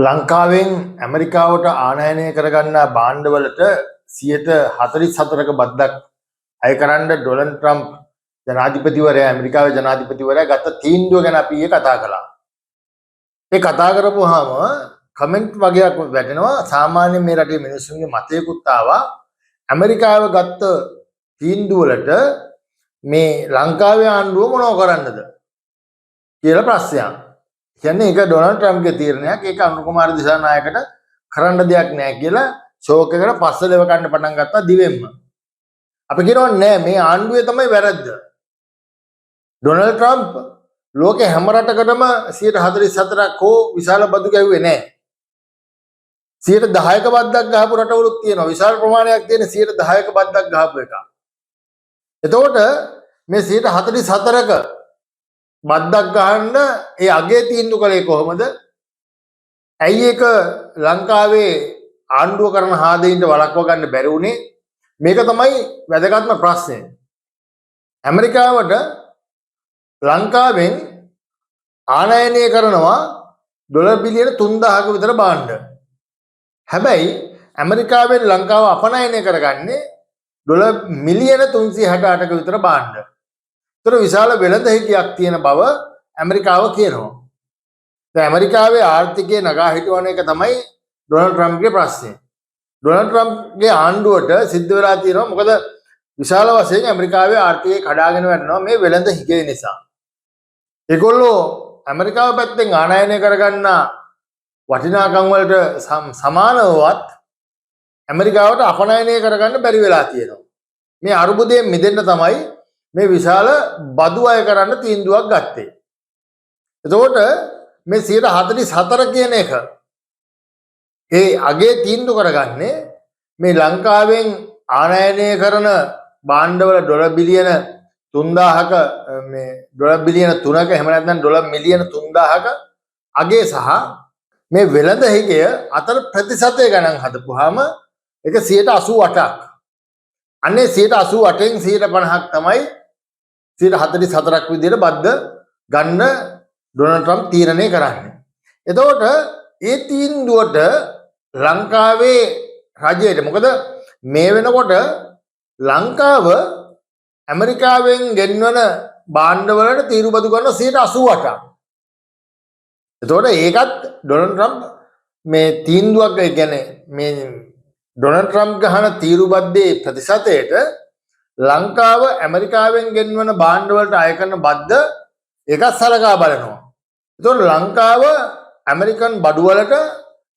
ලංකාවෙන් ඇමරිකාවට ආනයනය කරගන්න භාණ්ඩවලට 44%ක බද්දක් අය කරන්න ඩොනල්ඩ් ට්‍රම්ප් ජනාධිපතිවරයා ඇමරිකාවේ ජනාධිපතිවරයා ගත්ත තීන්දුව ගැන අපි කතා කළා. ඒ කතා කරපුවාම කමෙන්ට් වගේක් වැටෙනවා. සාමාන්‍යයෙන් මේ රටේ මිනිස්සුන්ගේ මතයකුත් ආවා ඇමරිකාව ගත්ත තීන්දුව වලට මේ ලංකාවේ ආණ්ඩුව මොනව කරන්නද කියලා ප්‍රශ්නයක්. කියන්නේ ඒක ඩොනල්ඩ් ට්‍රම්ප්ගේ තීරණයක්. ඒක අනුර කුමාර දිසානායකට කරන්න දෙයක් නැහැ කියලා ෂෝක් එකකට පස්ස දෙව ගන්න පටන් ගත්තා දිවෙන්න. අපි කියනවා නෑ මේ ආණ්ඩුවේ තමයි වැරද්ද. ඩොනල්ඩ් ට්‍රම්ප් ලෝකේ හැම රටකටම 144ක් හෝ විශාල බදු ගැව්වේ නෑ. 10%ක බද්දක් ගහපු රටවලුත් තියෙනවා. විශාල ප්‍රමාණයක් තියෙන 10%ක බද්දක් ගහපු එක. එතකොට මේ 144ක බද්දක් ගහන්න ඒ අගේ තීන්දුව කළේ කොහොමද? ඇයි ඒක ලංකාවේ ආණ්ඩුව කරන හාදෙයින්ට වළක්ව ගන්න බැරි වුණේ? මේක තමයි වැදගත්ම ප්‍රශ්නේ. ඇමරිකාවට ලංකාවෙන් ආනයනය කරනවා ඩොලර් බිලියන 3000ක විතර භාණ්ඩ. හැබැයි ඇමරිකාවෙන් ලංකාව අපනයනය කරගන්නේ ඩොලර් මිලියන 368ක විතර භාණ්ඩ. ඒතර විශාල වෙළඳ හිටියක් තියෙන බව ඇමරිකාව කියනවා. දැන් ඇමරිකාවේ ආර්ථිකය නගා හිටවන එක තමයි ඩොනල්ඩ් ට්‍රම්ප්ගේ ප්‍රශ්නේ. ඩොනල්ඩ් ට්‍රම්ප්ගේ ආණ්ඩුවට සිද්ධ වෙලා තියෙනවා මොකද විශාල වශයෙන් ඇමරිකාවේ ආර්ථිකය කඩාගෙන වැටෙනවා මේ වෙළඳ හිගේ නිසා. ඒගොල්ලෝ ඇමරිකාව පැත්තෙන් ආනයනය කරගන්න වටිනාකම් වලට සමානවවත් ඇමරිකාවට අපනයනය කරගන්න බැරි වෙලා තියෙනවා. මේ අරුබුදයෙන් මිදෙන්න තමයි මේ විශාල බදු අය කරන්න තීන්දුවක් ගත්තේ. එතකොට මේ 144 කියන එක ඒ අගේ තීන්දුව කරගන්නේ මේ ලංකාවෙන් ආනයනය කරන භාණ්ඩවල ඩොලර් බිලියන 3000ක මේ ඩොලර් බිලියන 3ක එහෙම නැත්නම් ඩොලර් මිලියන 3000ක අගේ සහ මේ වෙළඳ හිගය අතර ප්‍රතිශතය ගණන් හදපුවාම ඒක 88ක්. අන්නේ 88න් 150ක් තමයි 144ක් විදිහට බද්ද ගන්න ඩොනල්ඩ් ට්‍රම්ප් තීරණය කරන්නේ. එතකොට ඒ තීන්දුවට ලංකාවේ රජයට මොකද මේ වෙනකොට ලංකාව ඇමරිකාවෙන් ගෙන්වන භාණ්ඩවලට තීරු බදු ගන්න 88ක්. එතකොට ඒකත් ඩොනල්ඩ් ට්‍රම්ප් මේ තීන්දුවක් කියන්නේ මේ ඩොනල්ඩ් ට්‍රම්ප් ගහන තීරු බද්දේ ප්‍රතිශතයට ලංකාව ඇමරිකාවෙන් ගෙන්වන භාණ්ඩවලට අය කරන බද්ද ඒකත් සලකා බලනවා. එතකොට ලංකාව ඇමරිකන් බඩු වලට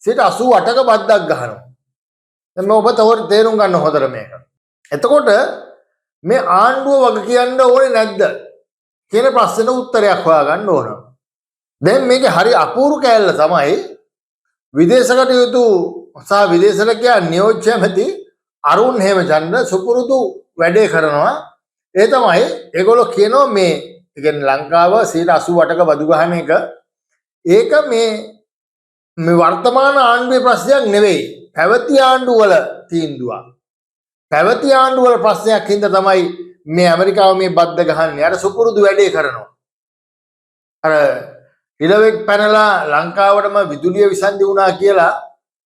88ක බද්දක් ගහනවා. දැන් මේ ඔබ තේරුම් ගන්න හොඳට මේක. එතකොට මේ ආණ්ඩුව වග කියන්න ඕනේ නැද්ද කියන ප්‍රශ්නෙට උත්තරයක් හොයාගන්න ඕන. දැන් මේකේ හරි අපූර්ව කෑල්ල තමයි විදේශ කටයුතු සහ විදේශලකයා නියෝජ්‍ය ඇමති අරුන් හේමචන්ද්‍ර සුපුරුදු වැඩේ කරනවා. ඒ තමයි ඒගොල්ලෝ කියනවා මේ කියන්නේ ලංකාව 88ක බදු ගහන එක ඒක මේ වර්තමාන ආණ්ඩුවේ ප්‍රශ්නයක් නෙවෙයි. පැවති ආණ්ඩුව වල තීන්දුවක්. පැවති ආණ්ඩුව වල ප්‍රශ්නයක් හින්දා තමයි මේ ඇමරිකාව මේ බද්ද ගහන්නේ. අර සුපුරුදු වැඩේ කරනවා. අර ඉලවෙක් පැනලා ලංකාවටම විදුලිය විසන්දි වුණා කියලා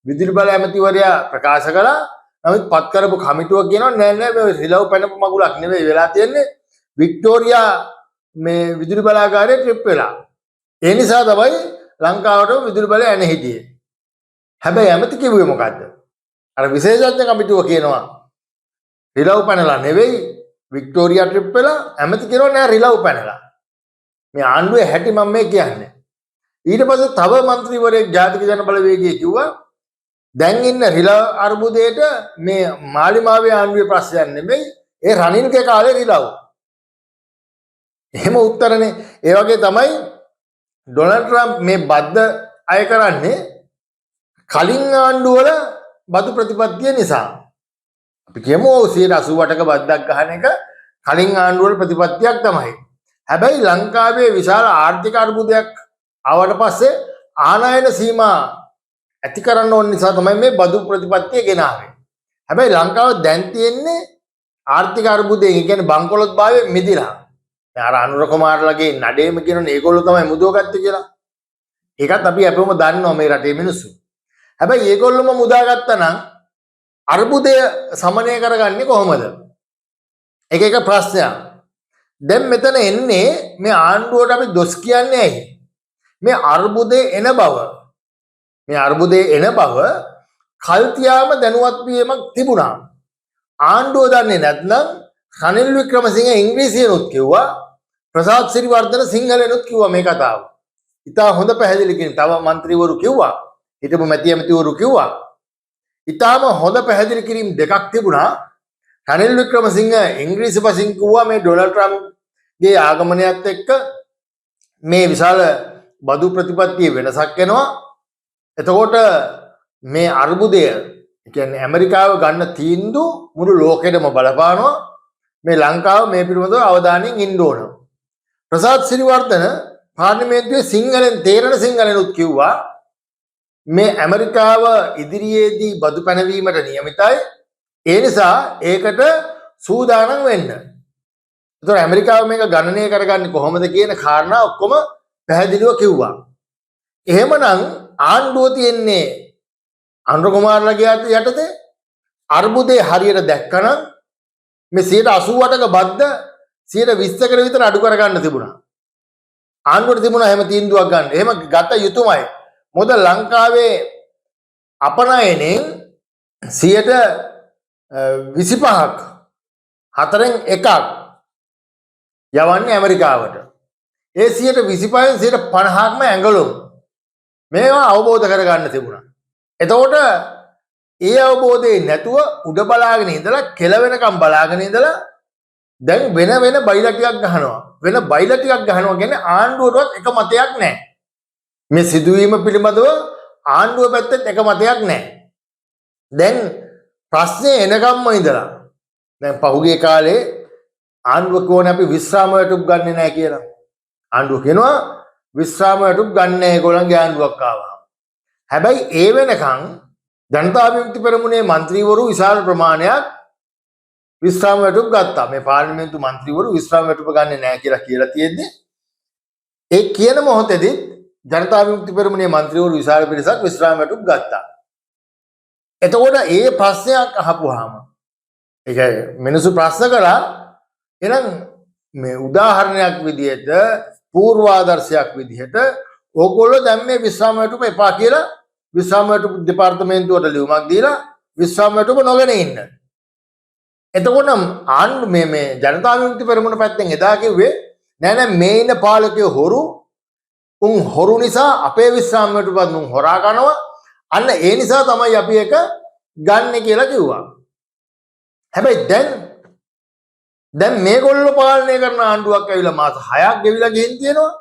විදුලි බල ඇමතිවරයා ප්‍රකාශ කළා. නමුත් පත් කරපු කමිටුව කියනවා නෑ නෑ මේ රිලව් පැනපු මගුලක් නෙවෙයි වෙලා තියෙන්නේ. වික්ටෝරියා මේ විදුලි බලාගාරයේ ට්‍රිප් වෙලා. ඒ නිසා තමයි ලංකාවට විදුලි බලය එන හිටියේ. හැබැයි ඇමති කිව්වේ මොකද්ද? අර විශේෂඥ කමිටුව කියනවා රිලව් පැනලා නෙවෙයි වික්ටෝරියා ට්‍රිප් වෙලා. ඇමති කියනවා නෑ රිලව් පැනලා. මේ ආණ්ඩුවේ හැටි මම මේ කියන්නේ. ඊට පස්සේ තව മന്ത്രിවරයෙක් ජාතික ජන බලවේගයේ කිව්වා දැන් ඉන්න රිලව් අර්බුදයට මේ මාලිමාවේ ආණ්ඩුවේ ප්‍රශ්නයක් නෙමෙයි ඒ රනිල්ගේ කාලේ රිලව්. එහෙම උත්තරනේ. ඒ වගේ තමයි ඩොනල්ඩ් ට්‍රම්ප් මේ බද්ද අය කරන්නේ කලින් ආණ්ඩුවල බදු ප්‍රතිපත්තිය නිසා. අපි කියමු 188ක බද්දක් ගහන එක කලින් ආණ්ඩුවල ප්‍රතිපත්තියක් තමයි. හැබැයි ලංකාවේ විශාල ආර්ථික අර්බුදයක් ආවට පස්සේ ආනයන සීමා ඇති කරන්න ඕන නිසා තමයි මේ බදු ප්‍රතිපත්තිය ගෙනාවේ. හැබැයි ලංකාව දැන් තියෙන්නේ ආර්ථික අර්බුදයෙන් කියන්නේ බංකොලොත් භාවයෙන් මිදිලා. අර අනුර කුමාරලගේ නඩේම කියනනේ ඒගොල්ලෝ තමයි මුදව ගත්තේ කියලා. ඒකත් අපි අපේම දන්නවා මේ රටේ මිනිස්සු. හැබැයි ඒගොල්ලොම මුදාගත්තා නම් අර්බුදය සමනය කරගන්නේ කොහොමද? එක එක ප්‍රශ්නයක්. දැන් මෙතන එන්නේ මේ ආණ්ඩුවට අපි දොස් කියන්නේ ඇයි? මේ අර්බුදේ එන බව කල්තියාම දැනුවත් වීමක් තිබුණා. ආණ්ඩුව දන්නේ නැත්නම් රනිල් වික්‍රමසිංහ ඉංග්‍රීසියෙන්ුත් කිව්වා, ප්‍රසාද් සිරිවර්ධන සිංහලෙන්ුත් කිව්වා මේ කතාව. ඉතා හොඳ පැහැදිලි කෙනෙක්. තව മന്ത്രിවරු කිව්වා, හිටපු මැති ඇමතිවරු කිව්වා. ඉතාම හොඳ පැහැදිලි කිරීම් දෙකක් තිබුණා. රනිල් වික්‍රමසිංහ ඉංග්‍රීසි භාෂෙන් කිව්වා මේ ඩොනල්ඩ් ට්‍රම්ප්ගේ ආගමනයත් එක්ක මේ විශාල බදු ප්‍රතිපත්තිය වෙනසක් වෙනවා. එතකොට මේ අර්බුදය කියන්නේ ඇමරිකාව ගන්න තීන්දුව මුළු ලෝකෙටම බලපානවා. මේ ලංකාව මේ පිළිබඳව අවධානයෙන් ඉන්න ඕන. ප්‍රසාද් සිරිවර්ධන පාර්ලිමේන්තුවේ සිංහලෙන් තේරෙන සිංහලෙනුත් කිව්වා මේ ඇමරිකාව ඉදිරියේදී බදු පැනවීමට නියමිතයි. ඒ නිසා ඒකට සූදානම් වෙන්න. ඒතර ඇමරිකාව මේක ගණනය කරගන්නේ කොහොමද කියන කාරණා ඔක්කොම පැහැදිලිව කිව්වා. එහෙමනම් ආණ්ඩුව තියෙන්නේ අනුර කුමාරලාගේ යටතේ. අර්බුදේ හරියට දැක්කනම් මේ 88ක බද්ද 120කට විතර අඩු කරගන්න තිබුණා. ආණ්ඩුවට තිබුණා එහෙම තීන්දුවක් ගන්න. එහෙම ගත යුතුමයි. මොකද ලංකාවේ අපනයනෙන් 25ක් හතරෙන් එකක් යවන්නේ ඇමරිකාවට. ඒ 25න් 50%ක්ම ඇඟලුම්. මේවා අවබෝධ කරගන්න තිබුණා. එතකොට ඒ අවබෝධය නැතුව උඩ බලාගෙන ඉඳලා කෙලවෙනකම් බලාගෙන ඉඳලා දැන් වෙන බයිලා ටිකක් ගහනවා. වෙන බයිලා ටිකක් ගහනවා කියන්නේ ආණ්ඩුවටවත් එක මතයක් නැහැ. මේ සිදුවීම පිළිබඳව ආණ්ඩුව පැත්තෙත් එක මතයක් නැහැ. දැන් ප්‍රශ්නේ එනකම්ම ඉඳලා දැන් පහුගිය කාලේ ආණ්ඩුව කෝනේ අපි විශ්‍රාම වැටුප් ගන්නෙ නැහැ කියලා. ආණ්ඩුව කියනවා විශ්‍රාම වැටුප් ගන්න නැහැ ඒගොල්ලන්ගේ ආණ්ඩුවක් ආවා. හැබැයි ඒ වෙනකන් ජනතා විමුක්ති පෙරමුණේ മന്ത്രിවරු විශාල ප්‍රමාණයක් විශ්‍රාම වැටුප් ගත්තා. මේ පාර්ලිමේන්තු മന്ത്രിවරු විශ්‍රාම වැටුප ගන්නෙ නැහැ කියලා තියෙද්දි ඒ කියන මොහොතේදී ජනතා විමුක්ති පෙරමුණේ മന്ത്രിවරු විශාල පිරිසක් විශ්‍රාම වැටුප් ගත්තා. එතකොට ඒ ප්‍රශ්නයක් අහපුවාම ඒක මිනිස්සු ප්‍රශ්න කළා එහෙනම් මේ උදාහරණයක් විදිහට පූර්වාදර්ශයක් විදිහට ඕගොල්ලෝ දැන් මේ විශ්‍රාම වැටුප එපා කියලා විශ්‍රාම වැටුප දෙපාර්තමේන්තුවට ලියුමක් දීලා විශ්‍රාම වැටුප නොගෙන ඉන්න. එතකොට ආණ්ඩු මේ ජනතා විමුක්ති පෙරමුණ පැත්තෙන් එදා කිව්වේ නෑ මේ ඉන්න පාලකයෝ හොරු නිසා අපේ විශ්‍රාම වැටුපත් උන් හොරා කරනවා. අන්න ඒ නිසා තමයි අපි එක ගන්න කියලා කිව්වා. හැබැයි දැන් මේගොල්ලෝ පාලනය කරන ආණ්ඩුවක් ඇවිල්ලා මාස 6ක් ගෙවිලා ගිහින් තියෙනවා.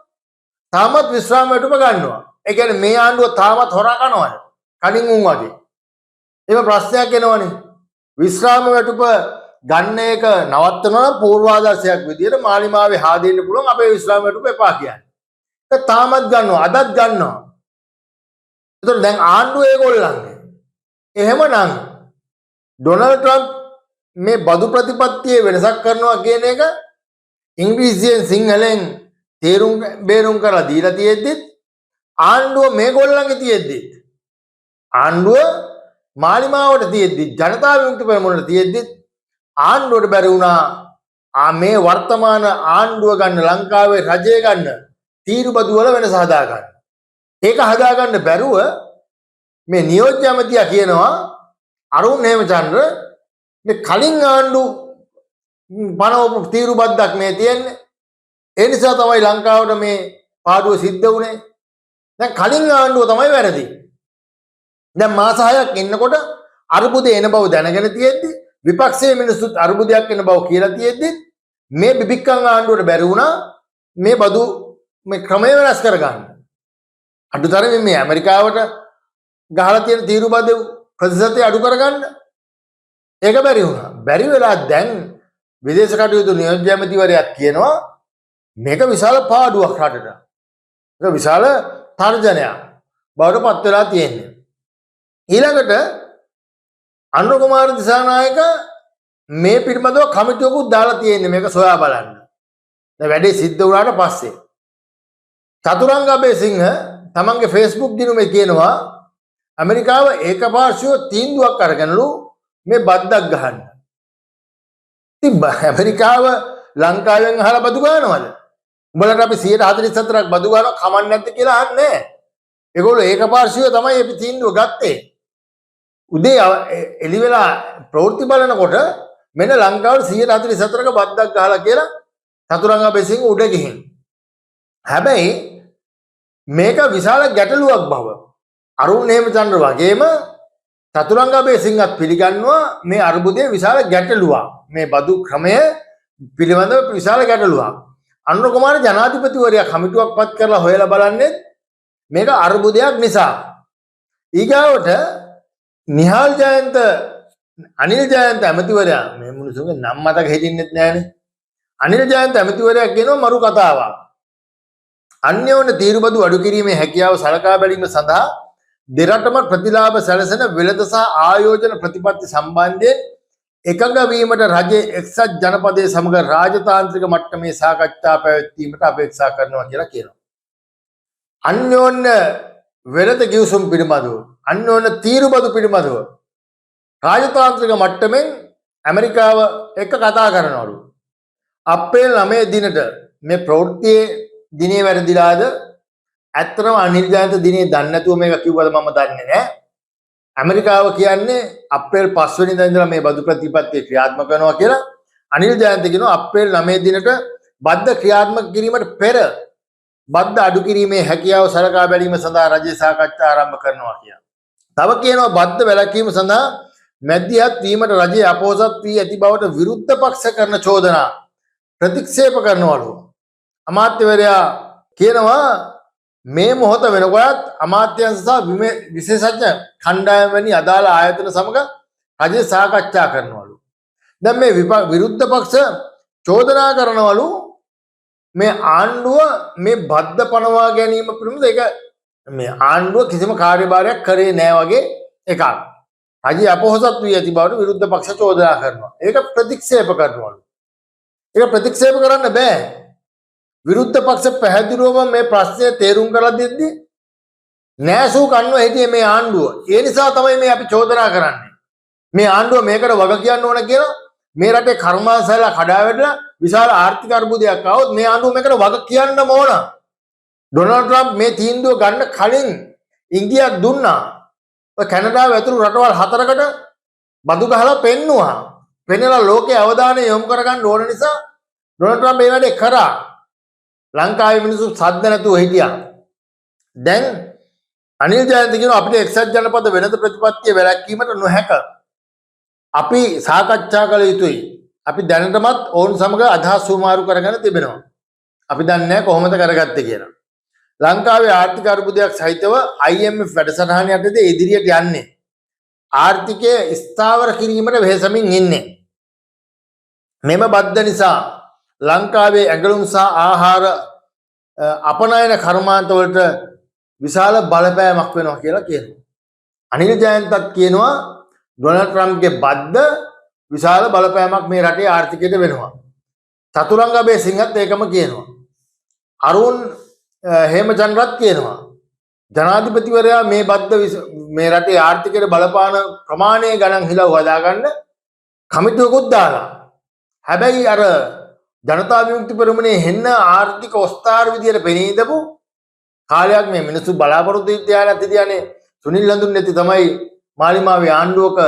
තාමත් විශ්‍රාම වැටුප ගන්නවා. ඒ කියන්නේ මේ ආණ්ඩුව තාමත් හොරා කරනවා. කණින් උන් වගේ. ඒක ප්‍රශ්නයක් එනවනේ. විශ්‍රාම වැටුප ගන්න එක නවත්තනවා නම් පූර්වාදර්ශයක් විදියට මාලිමාවේ හාදෙන්න පුළුවන් අපේ විශ්‍රාම වැටුප එපා කියන්නේ. ඒක තාමත් ගන්නවා. අදත් ගන්නවා. ඒතර දැන් ආණ්ඩුව ඒගොල්ලන්ගේ. එහෙමනම් ඩොනල්ඩ් ට්‍රම්ප් මේ බදු ප්‍රතිපත්තියේ වෙනසක් කරනවා කියන එක ඉංග්‍රීසියෙන් සිංහලෙන් තේරුම් බේරුම් කරලා දීලා තියෙද්දිත් ආණ්ඩුව මේගොල්ලන්ගේ තියෙද්දිත් ආණ්ඩුව මාලිමාවට තියෙද්දිත් ජනතා විමුක්ති පෙරමුණට තියෙද්දිත් ආණ්ඩුවට බැරි වුණා මේ වර්තමාන ආණ්ඩුව ගන්න ලංකාවේ රජය ගන්න තීරු බදු වල වෙනස හදා ගන්න. ඒක හදා ගන්න බැරුව මේ නියෝජ්‍ය ඇමතියා කියනවා අරුන් හේමචන්ද්‍ර මේ කලින් ආණ්ඩු පනවපු තීරු බද්දක් මේ තියෙන්නේ. ඒ නිසා තමයි ලංකාවට මේ පාඩුව සිද්ධ වුණේ. දැන් කලින් ආණ්ඩුව තමයි වැරදි. දැන් මාස 6ක් ඉන්නකොට අර්බුදේ එන බව දැනගෙන තියෙද්දි විපක්ෂයේ මිනිස්සුත් අර්බුදයක් එන බව කියලා තියෙද්දි මේ බිබික්කන් ආණ්ඩුවට බැරි වුණා මේ බදු මේ ක්‍රමය වෙනස් කරගන්න. අඩුතරමේ මේ ඇමරිකාවට ගහලා තියෙන තීරු බද ප්‍රතිශතය අඩු කරගන්න. ඒක බැරි වුණා. බැරි වෙලා දැන් විදේශ කටයුතු නියෝජ්‍ය ඇමතිවරයාත් කියනවා මේක විශාල පාඩුවක් රටට. ඒක විශාල තර්ජනයක් බවට පත් වෙලා තියෙන්නේ. ඊළඟට අනුර කුමාර දිසානායක මේ පිළිබඳව කමිටුවකුත් දාලා තියෙන්නේ මේක සොයා බලන්න. දැන් වැඩේ සිද්ධ වුණාට පස්සේ චතුරංග අබේසිංහ තමන්ගේ Facebook දිනුමේ කියනවා ඇමරිකාව ඒකපාර්ශ්වීව තීන්දුවක් අරගෙනලු මේ බද්දක් ගහන්න. ඉතින් ඇමරිකාව ලංකාවෙන් අහලා බදු ගන්නවද? උඹලට අපි 144ක් බදු ගන්නවා කමක් නැද්ද කියලා අහන්නේ නැහැ. ඒගොල්ලෝ ඒකපාර්ශ්වීව තමයි අපි තීන්දුව ගත්තේ. උදේ එළි වෙලා ප්‍රවෘත්ති බලනකොට මෙන්න ලංකාවට 144ක බද්දක් ගහලා කියලා චතුරංග බෙසින් උඩ ගිහින්. හැබැයි මේක විශාල ගැටලුවක් බව අරුණ හේමචන්ද්‍ර වගේම චතුරංග බෙසින්වත් පිළිගන්නවා මේ අර්බුදයේ විශාල ගැටලුවක්. මේ බදු ක්‍රමය පිළිබඳව විශාල ගැටලුවක්. අනුර කුමාර ජනාධිපතිවරයා කමිටුවක් පත් කරලා හොයලා බලන්නේ මේක අර්බුදයක් නිසා. ඊගාවට නිහාල් ජයන්ත අනිල් ජයන්ත ඇමතිවරයා මේ මිනිසුන්ගේ නම් මතක හිටින්නෙත් නෑනේ. අනිල් ජයන්ත ඇමතිවරයා කියනවා මරු කතාවක්. අන්‍යෝන්‍ය තීරුබදු අඩු කිරීමේ හැකියාව සලකා බැලීම සඳහා දෙරටම ප්‍රතිලාභ සැලසෙන වෙළඳ සහ ආයෝජන ප්‍රතිපත්ති සම්බන්ධයෙන් එකඟ වීමට රජයේ එක්සත් ජනපදයේ සමග රාජතාන්ත්‍රික මට්ටමේ සාකච්ඡා පැවැත්වීමට අපේක්ෂා කරනවා කියලා කියනවා. අන්‍යෝන්‍ය වෙළඳ ගිවිසුම් පිළිබඳව අන්‍යෝන්‍ය තීරුබදු පිළිබඳව රාජතාන්ත්‍රික මට්ටමින් ඇමරිකාව එක්ක කතා කරනවලු. අප්‍රේල් 9 දිනට මේ ප්‍රවෘත්තියේ දිනේ වැඩිලාද ඇත්තටම අනිල් ජයන්ත දිනේ දන්නේ නැතුව මේක කිව්වද මම දන්නේ නැහැ. ඇමරිකාව කියන්නේ අප්‍රේල් 5 වෙනිදා ඉඳලා මේ බදු ප්‍රතිපත්තිය ක්‍රියාත්මක කරනවා කියලා. අනිල් ජයන්ත කියනවා අප්‍රේල් 9 දිනට බද්ද ක්‍රියාත්මක කිරීමට පෙර බද්ද අඩු කිරීමේ හැකියාව සලකා බැලීම සඳහා රජය සාකච්ඡා ආරම්භ කරනවා කියලා. තව කියනවා බද්ද වැළැක්වීම සඳහා මැදිහත් වීමට රජය අපොහොසත් වී ඇති බවට විරුද්ධ පක්ෂ කරන චෝදනා ප්‍රතික්ෂේප කරනවලු. අමාත්‍යවරයා කියනවා මේ මොහොත වෙනකොටත් අමාත්‍යංශ සහ විශේෂඥ කණ්ඩායම් වැනි අදාළ ආයතන සමග රජය සාකච්ඡා කරනවලු. දැන් මේ විරුද්ධ පක්ෂ චෝදනා කරනවලු මේ ආණ්ඩුව මේ බද්ද පනවා ගැනීම පිළිබඳ ඒක මේ ආණ්ඩුව කිසිම කාර්යභාරයක් කරේ නෑ වගේ එකක්. රජය අපොහොසත් වී ඇති බවට විරුද්ධ පක්ෂ චෝදනා කරනවා. ඒක ප්‍රතික්ෂේප කරනවලු. ඒක ප්‍රතික්ෂේප කරන්න බෑ. විරුද්ධ පක්ෂ පැහැදිලිවම මේ ප්‍රශ්නය තේරුම් කරලා දෙද්දී නෑසූ කන්නව හිටියේ මේ ආණ්ඩුව. ඒ නිසා තමයි මේ අපි චෝදනා කරන්නේ. මේ ආණ්ඩුව මේකට වග කියන්න ඕන කියලා මේ රටේ කර්මාන්තසලා කඩා වැටලා විශාල ආර්ථික අර්බුදයක් ආවොත් මේ ආණ්ඩුව මේකට වග කියන්න ඕන. ඩොනාල්ඩ් ට්‍රම්ප් මේ තීන්දුව ගන්න කලින් ඉන්දියාවක් දුන්නා. ඔය කැනඩාව ඇතුළු රටවල් 4කට බදු ගහලා පෙන්නුවා. පෙන්නලා ලෝකයේ අවධානය යොමු කරගන්න ඕන නිසා ඩොනාල්ඩ් ට්‍රම්ප් මේ වැඩේ කරා. ලංකාවේ මිනිස්සු සද්ද නැතුව හිටියා. දැන් අනිල් ජයන්ත කියනවා අපිට එක්සත් ජනපද වෙළඳ ප්‍රතිපත්තිය වැළැක්වීමට නොහැක. අපි සාකච්ඡා කළ යුතුයි. අපි දැනටමත් ඔවුන් සමග අදහස් සුමාරු කරගෙන තිබෙනවා. අපි දන්නේ නැහැ කොහොමද කරගත්තේ කියලා. ලංකාවේ ආර්ථික අර්බුදයක් සහිතව IMF වැඩසටහන යටතේ ඉදිරියට යන්නේ. ආර්ථිකය ස්ථාවර කිරීමට වෙහෙසමින් ඉන්නේ. මෙම බද්ද නිසා ලංකාවේ ඇඟලුම් සහ ආහාර අපනයන කර්මාන්ත වලට විශාල බලපෑමක් වෙනවා කියලා කියනවා. අනිල් ජයන්තත් කියනවා ඩොනාල්ඩ් ට්‍රම්ප්ගේ බද්ද විශාල බලපෑමක් මේ රටේ ආර්ථිකයට වෙනවා. චතුරංග බේසිංහත් ඒකම කියනවා. අරුණ හේමචන්ද්‍රත් කියනවා ජනාධිපතිවරයා මේ බද්ද මේ රටේ ආර්ථිකයට බලපාන ප්‍රමාණය ගණන් හිලව් හදාගන්න කමිටුවකුත් දාලා. හැබැයි අර ජනතා විමුක්ති පෙරමුණේ හෙන්න ආර්ථික ඔස්තාර විදියට පෙනී ඉඳපු කාලයක් මේ මිනිස්සු බලාපොරොත්තු ඉතියාලත් ඉතියානේ සුනිල් හඳුන්නේති තමයි මාලිමාවේ ආණ්ඩුවක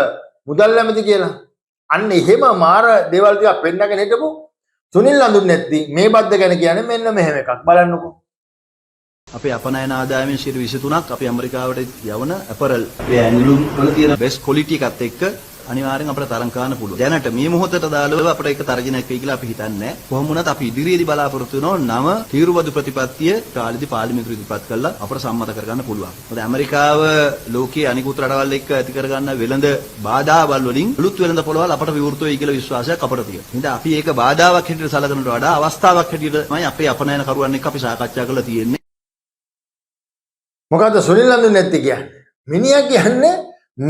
මුදල් ඇමති කියලා. අන්න එහෙම මාර දේවල් ටික පෙන්නගෙන හිටපු සුනිල් හඳුන්නේති මේ බද්ද ගැන කියන්නේ මෙන්න මෙහෙම එකක් බලන්නකෝ. අපේ අපනයන ආදායමෙන් 23ක් අපි ඇමරිකාවට යවන අපරල් මේ ඇන්ලුම් වල තියෙන බෙස්ට් ක්වොලිටි එකත් එක්ක අනිවාර්යෙන් අපිට තරම් කරන්න පුළුවන්. දැනට මේ මොහොතට දාලා අපිට ඒක තර්ජනයක් වෙයි කියලා අපි හිතන්නේ නැහැ. කොහොම වුණත් අපි ඉදිරියේදී බලාපොරොත්තු වෙනවා නව තීරුබදු ප්‍රතිපත්තිය කාලෙදී පාර්ලිමේන්තුව ඉදිරිපත් කළා අපිට සම්මත කරගන්න පුළුවන්. මොකද ඇමරිකාව ලෝකයේ අනිකුත් රටවල් එක්ක ඇති කරගන්න වෙළඳ බාධාවල් වලින් අලුත් වෙළඳ පොළවල් අපිට විවෘත වෙයි කියලා විශ්වාසයක් අපිට තියෙනවා. ඉතින් අපි ඒක බාධාවක් හැටියට සැලකනට වඩා අවස්ථාවක් හැටියට තමයි අපේ අපනයන කරුවන් එක්ක අපි සාකච්ඡා කරලා තියෙන්නේ. මොකද්ද සුනිල් හඳුන්නේති කියන්නේ? මිනිහා කියන්නේ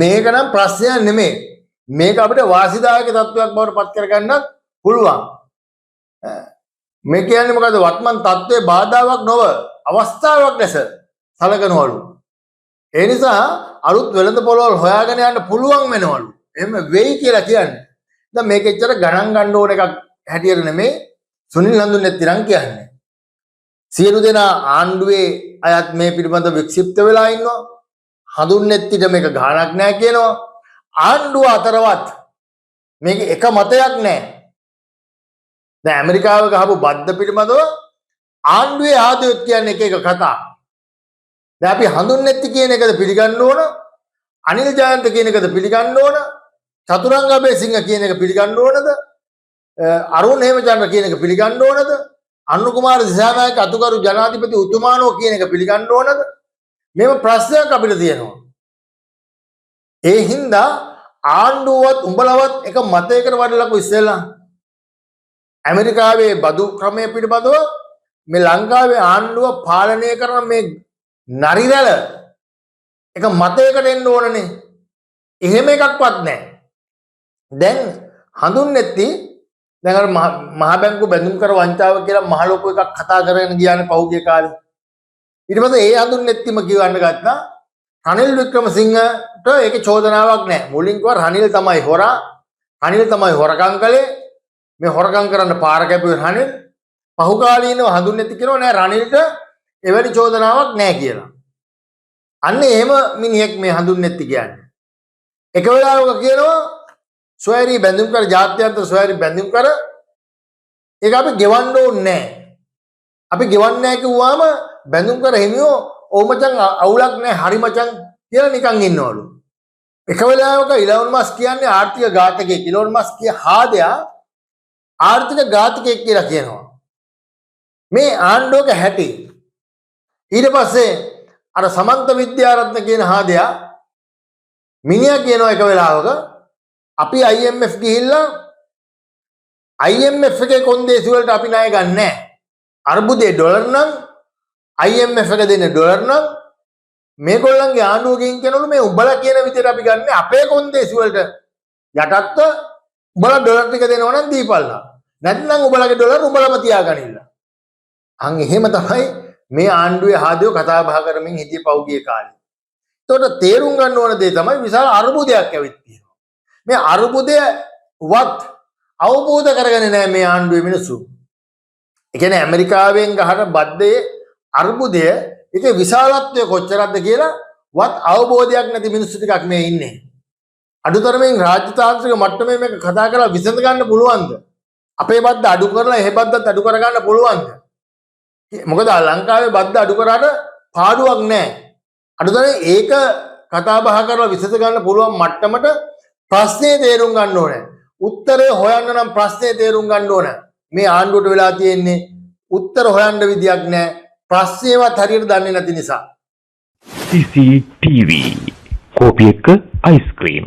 මේක නම් ප්‍රශ්නයක් නෙමෙයි. මේක අපිට වාසිදායක තත්වයක් බවට පත් කරගන්නත් පුළුවන්. මේ කියන්නේ මොකද්ද? වත්මන් තත්ත්වයේ බාධාවක් නොව අවස්ථාවක් ලෙස සලකනවලු. ඒ නිසා අලුත් වෙළඳ පොළවල් හොයාගෙන යන්න පුළුවන් වෙනවලු. එහෙම වෙයි කියලා කියන්නේ. දැන් මේක එච්චර ගණන් ගන්න ඕන එකක් හැටියට නෙමෙයි සුනිල් හඳුන්නැත්තිරන් කියන්නේ. සියලු දෙනා ආණ්ඩුවේ අයත් මේ පිළිබඳ වික්ෂිප්ත වෙලා ඉන්නවා. හඳුන්නැත්තිට මේක ගාණක් නැහැ කියනවා. ආණ්ඩුව අතරවත් මේක එක මතයක් නැහැ. දැන් ඇමරිකාව ගහපු බද්ද පිළිබඳව ආණ්ඩුවේ ආදියොත් කියන්නේ එක කතා. දැන් අපි හඳුන්නැත්ති කියන එකද පිළිගන්න ඕන? අනිල් ජයන්ත කියන එකද පිළිගන්න ඕන? චතුරංග අබේසිංහ කියන එක පිළිගන්න ඕනද? අරුණ හේමචන්ද්‍ර කියන එක පිළිගන්න ඕනද? අනුර කුමාර දිසානායක අතුගරු ජනාධිපති උතුමානෝ කියන එක පිළිගන්න ඕනද? මේව ප්‍රශ්නයක් අපිට තියෙනවා. ඒ හින්දා ආණ්ඩුවත් උඹලවත් එක මතයකට වඩලකු ඉස්සෙල්ලා ඇමරිකාවේ බදු ක්‍රමය පිළිබඳව මේ ලංකාවේ ආණ්ඩුව පාලනය කරන මේ නරිරැළ එක මතයකට එන්න ඕනනේ. එහෙම එකක්වත් නැහැ. දැන් හඳුන්නැත්ති දැන් අර මහ බැංකු බැඳුම් කර වංචාව කියලා මහ ලොකු එකක් කතා කරගෙන ගියානේ පහුගිය කාලේ. ඊට පස්සේ ඒ හඳුන්නැත්තිම කියවන්න ගත්තා රනිල් වික්‍රමසිංහට ඒකේ චෝදනාවක් නැහැ. මුලින් කිව්වා රනිල් තමයි හොරා. රනිල් තමයි හොරකම් කළේ. මේ හොරකම් කරන්න පාර කැපුවේ රනිල්. පහුකාලීනව හඳුන්නැත්ති කියනවා නෑ රනිල්ට එවැනි චෝදනාවක් නැහැ කියලා. අන්න එහෙම මිනිහෙක් මේ හඳුන්නැත්ති කියන්නේ. එක වෙලාවක කියනවා සොයරි බැඳුම් කර ජාත්‍යන්තර සොයරි බැඳුම් කර ඒක අපි ගෙවන්න ඕනේ නැහැ. අපි ගෙවන්නේ නැහැ කිව්වම බැඳුම් කර හිමියෝ "ඔව් මචං අවුලක් නැහැ හරි මචං" කියලා නිකන් ඉන්නවලු. එක වෙලාවක ඉලෝන් මස්ක් කියන්නේ ආර්ථික ඝාතකයෙක්. ඉලෝන් මස්ක් කිය හාදයා ආර්ථික ඝාතකයෙක් කියලා කියනවා. මේ ආණ්ඩුවක හැටි. ඊට පස්සේ අර සමන්ත විද්‍යාරත්න කියන හාදයා මිනිහා කියනවා එක වෙලාවක අපි IMF ගිහිල්ලා IMF එකේ කොන්දේසි වලට අපි ණය ගන්න නැහැ. අර්බුදේ ඩොලර් නම් IMF එක දෙන්නේ ඩොලර් නම් මේගොල්ලන්ගේ ආණ්ඩුව ගෙන් කියනවලු මේ උඹලා කියන විදිහට අපි ගන්න අපේ කොන්දේසි වලට යටත්ව උඹලා ඩොලර් ටික දෙනවා නම් දීපල්ලා. නැත්නම් උඹලගේ ඩොලර් උඹලම තියාගනින්න. අන් එහෙම තමයි මේ ආණ්ඩුවේ හාදියෝ කතා බහ කරමින් හිටියේ පෞගිය කාලේ. ඒකට තේරුම් ගන්න ඕන දේ තමයි විශාල අර්බුදයක් ඇවිත් තියෙනවා. මේ අර්බුදයවත් අවබෝධ කරගෙන නැහැ මේ ආණ්ඩුවේ මිනිස්සු. ඒ කියන්නේ ඇමරිකාවෙන් ගහන බද්දේ අර්බුදය ඒකේ විශාලත්වය කොච්චරක්ද කියලා වත් අවබෝධයක් නැති මිනිස්සු ටිකක් මේ ඉන්නේ. අඩුතරමින් රාජ්‍ය තාන්ත්‍රික මට්ටමේ මේක කතා කරලා විසඳ ගන්න පුළුවන්ද? අපේ බද්ද අඩු කරලා එහෙ බද්දත් අඩු කර ගන්න පුළුවන්ද? මොකද ලංකාවේ බද්ද අඩු කරාට පාඩුවක් නැහැ. අඩුතරේ ඒක කතා බහ කරලා විසඳ ගන්න පුළුවන් මට්ටමට ප්‍රශ්නේ තේරුම් ගන්න ඕනේ. උත්තරේ හොයන්න නම් ප්‍රශ්නේ තේරුම් ගන්න ඕනේ. මේ ආණ්ඩුවට වෙලා තියෙන්නේ උත්තර හොයන්න විදියක් නැහැ. ප්‍රශ්නේවත් හරියට දන්නේ නැති නිසා. CCTV කෝපි එක අයිස්ක්‍රීම්